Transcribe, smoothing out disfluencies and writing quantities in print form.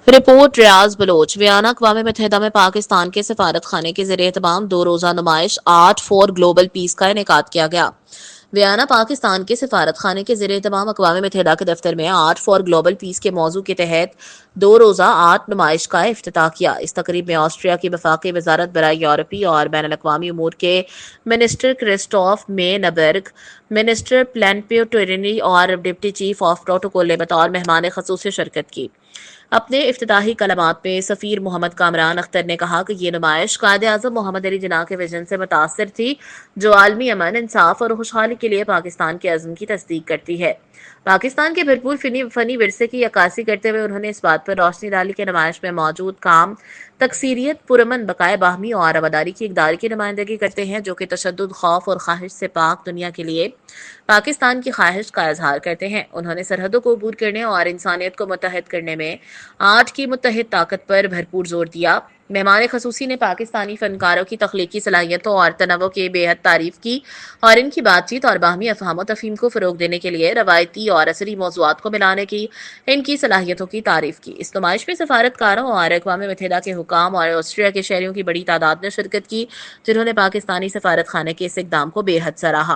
Report ریاض Baloch Vienna اقوام متحدہ میں پاکستان کے سفارت خانے کے زیر اہتمام 2 روزہ نمائش آرٹ فار گلوبل پیس کا انعقاد کیا گیا۔ ویانا پاکستان کے سفارت خانے کے زیر اہتمام اقوام متحدہ کے دفتر میں آرٹ فار گلوبل پیس کے موضوع کے تحت 2 روزہ آرٹ نمائش کا افتتاح کیا۔ اس تقریب میں آسٹریا کی وفاقی وزارت برائے یورپی اور بین الاقوامی امور کے منسٹر کرسٹوف مینبرگ، منسٹر پلینیٹوٹری اور ڈپٹی چیف آف پروٹوکول نے بطور مہمان خصوصی شرکت کی۔ اپنے افتتاحی کلمات میں سفیر محمد کامران اختر نے کہا کہ یہ نمائش قائد اعظم محمد علی جناح کے وژن سے متاثر تھی، جو عالمی امن، انصاف اور خوشحالی کے لیے پاکستان کے عزم کی تصدیق کرتی ہے۔ پاکستان کے بھرپور فنی ورثے کی عکاسی کرتے ہوئے انہوں نے اس بات پر روشنی ڈالی کہ نمائش میں موجود کام تکثیریت، پرامن بقائے باہمی اور رواداری کی اقدار کی نمائندگی کرتے ہیں، جو کہ تشدد، خوف اور خواہش سے پاک دنیا کے لیے پاکستان کی خواہش کا اظہار کرتے ہیں۔ انہوں نے سرحدوں کو عبور کرنے اور انسانیت کو متحد کرنے میں آرٹ کی متحد طاقت پر بھرپور زور دیا۔ مہمان خصوصی نے پاکستانی فنکاروں کی تخلیقی صلاحیتوں اور تنوع کی بے حد تعریف کی اور ان کی بات چیت اور باہمی افہام و تفہیم کو فروغ دینے کے لیے روایتی اور عصری موضوعات کو ملانے کی ان کی صلاحیتوں کی تعریف کی۔ اس نمائش میں سفارتکاروں اور اقوام متحدہ کے حکام اور آسٹریا کے شہریوں کی بڑی تعداد نے شرکت کی، جنہوں نے پاکستانی سفارت خانے کے اس اقدام کو بے حد سراہا۔